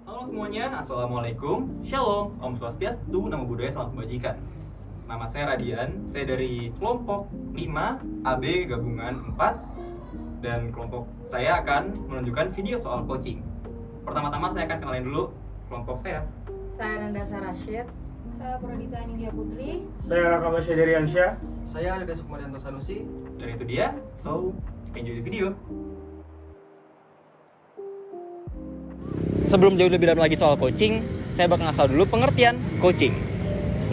Halo semuanya, Assalamualaikum, Shalom, Om Swastiastu, Namo Buddhaya, Salam Kebajikan. Nama saya Radian, saya dari kelompok 5 AB gabungan 4. Dan kelompok saya akan menunjukkan video soal coaching. Pertama-tama saya akan kenalin dulu kelompok saya. Saya Nandasa Rashid. Saya Pradita Anindya Putri. Saya Raka Basyadiriansyah. Saya Dede Sukmadianto Sanusi. Dan itu dia, so enjoy the video. Sebelum jauh lebih dalam lagi soal coaching, saya bakal ngasih dulu pengertian coaching.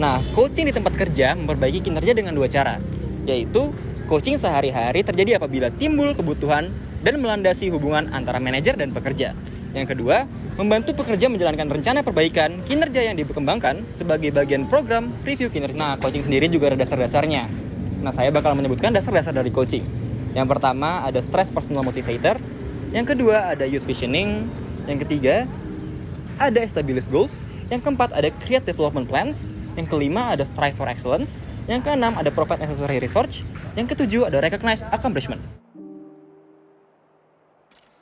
Nah, coaching di tempat kerja memperbaiki kinerja dengan dua cara, yaitu coaching sehari-hari terjadi apabila timbul kebutuhan dan melandasi hubungan antara manajer dan pekerja. Yang kedua, membantu pekerja menjalankan rencana perbaikan kinerja yang dikembangkan sebagai bagian program review kinerja. Nah, coaching sendiri juga ada dasar-dasarnya. Nah, saya bakal menyebutkan dasar-dasar dari coaching. Yang pertama ada stress personal motivator. Yang kedua ada use visioning. Yang ketiga ada establish goals. Yang keempat ada create development plans. Yang kelima ada strive for excellence. Yang keenam ada provide necessary research. Yang ketujuh ada recognize accomplishment.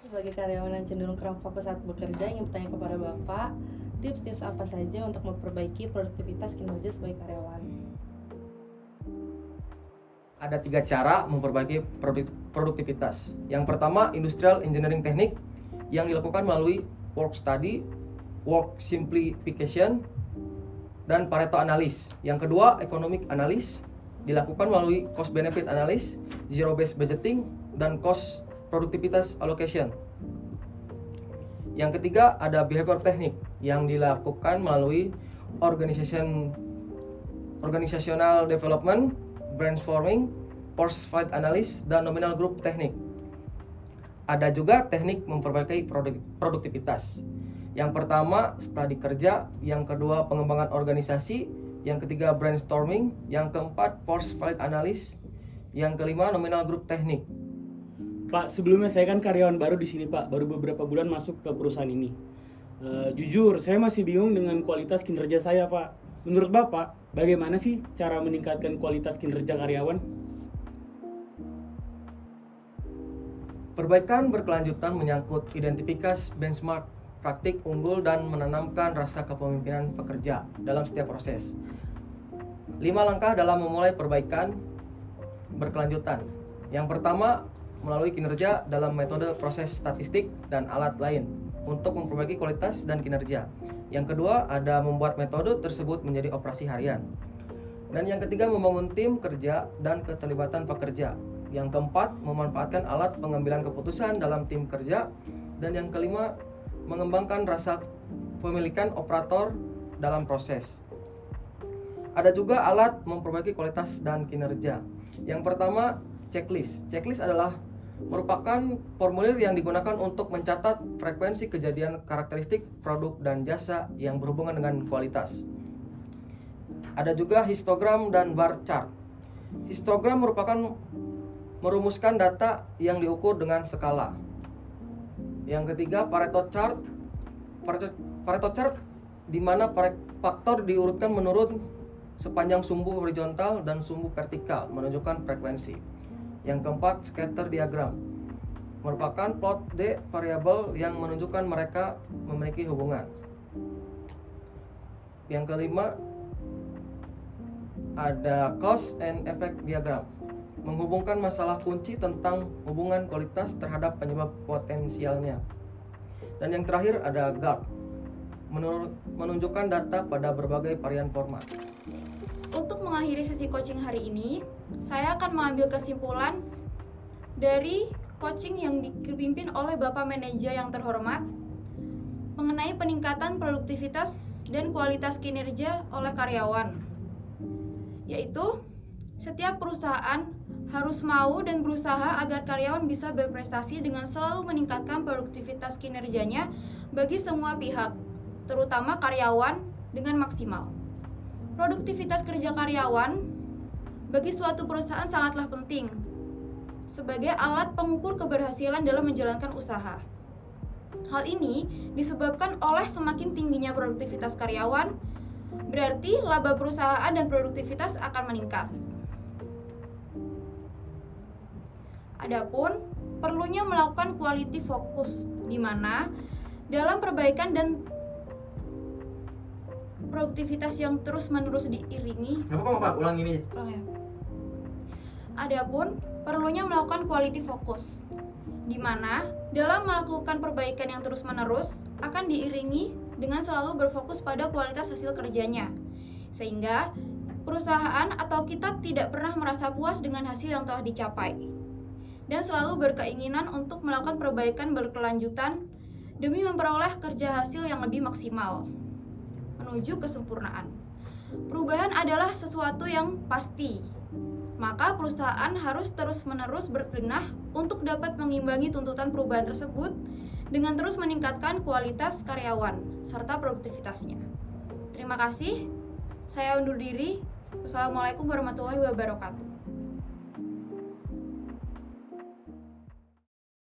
Sebagai karyawan yang cenderung kurang fokus saat bekerja, ingin bertanya kepada Bapak, tips-tips apa saja untuk memperbaiki produktivitas kinerja sebagai karyawan? Ada 3 cara memperbaiki produktivitas. Yang pertama, industrial engineering teknik yang dilakukan melalui work study, work simplification, dan Pareto analysis. Yang kedua, economic analysis dilakukan melalui cost benefit analysis, zero based budgeting, dan cost produktivitas allocation. Yang ketiga, ada behavior teknik yang dilakukan melalui organizational development, brainstorming, force fight analysis, dan nominal group teknik. Ada juga teknik memperbaiki produktivitas. Yang pertama, studi kerja. Yang kedua, pengembangan organisasi. Yang ketiga, brainstorming. Yang keempat, force fight analysis. Yang kelima, nominal group teknik. Pak, sebelumnya saya kan karyawan baru di sini, Pak. Baru beberapa bulan masuk ke perusahaan ini. Jujur, saya masih bingung dengan kualitas kinerja saya, Pak. Menurut Bapak, bagaimana sih cara meningkatkan kualitas kinerja karyawan? Perbaikan berkelanjutan menyangkut identifikasi benchmark praktik unggul dan menanamkan rasa kepemimpinan pekerja dalam setiap proses. 5 langkah dalam memulai perbaikan berkelanjutan. Yang pertama, melalui kinerja dalam metode proses statistik dan alat lain untuk memperbaiki kualitas dan kinerja. Yang kedua, ada membuat metode tersebut menjadi operasi harian. Dan yang ketiga, membangun tim kerja dan keterlibatan pekerja. Yang keempat, memanfaatkan alat pengambilan keputusan dalam tim kerja. Dan yang kelima, mengembangkan rasa pemilikan operator dalam proses. Ada juga alat memperbaiki kualitas dan kinerja. Yang pertama, checklist. Checklist adalah merupakan formulir yang digunakan untuk mencatat frekuensi kejadian karakteristik produk dan jasa yang berhubungan dengan kualitas. Ada juga histogram dan bar chart. Histogram merupakan merumuskan data yang diukur dengan skala. Yang ketiga, Pareto chart. Pareto chart di mana faktor diurutkan menurut sepanjang sumbu horizontal dan sumbu vertikal menunjukkan frekuensi. Yang keempat, scatter diagram. Merupakan plot D variabel yang menunjukkan mereka memiliki hubungan. Yang kelima, ada cause and effect diagram. Menghubungkan masalah kunci tentang hubungan kualitas terhadap penyebab potensialnya. Dan yang terakhir ada GARP, menunjukkan data pada berbagai varian format. Untuk mengakhiri sesi coaching hari ini, saya akan mengambil kesimpulan dari coaching yang dipimpin oleh Bapak Manajer yang terhormat mengenai peningkatan produktivitas dan kualitas kinerja oleh karyawan, yaitu setiap perusahaan harus mau dan berusaha agar karyawan bisa berprestasi dengan selalu meningkatkan produktivitas kinerjanya bagi semua pihak, terutama karyawan dengan maksimal. Produktivitas kerja karyawan bagi suatu perusahaan sangatlah penting sebagai alat pengukur keberhasilan dalam menjalankan usaha. Hal ini disebabkan oleh semakin tingginya produktivitas karyawan, berarti laba perusahaan dan produktivitas akan meningkat. Adapun perlunya melakukan quality focus, di mana dalam perbaikan dan produktivitas yang terus-menerus diiringi. Nggak apa-apa Pak, ulang ini. Oh ya. Adapun perlunya melakukan quality focus, di mana dalam melakukan perbaikan yang terus-menerus akan diiringi dengan selalu berfokus pada kualitas hasil kerjanya, sehingga perusahaan atau kita tidak pernah merasa puas dengan hasil yang telah dicapai, dan selalu berkeinginan untuk melakukan perbaikan berkelanjutan demi memperoleh kerja hasil yang lebih maksimal menuju kesempurnaan. Perubahan adalah sesuatu yang pasti, maka perusahaan harus terus-menerus berbenah untuk dapat mengimbangi tuntutan perubahan tersebut dengan terus meningkatkan kualitas karyawan serta produktivitasnya. Terima kasih. Saya undur diri. Wassalamualaikum warahmatullahi wabarakatuh.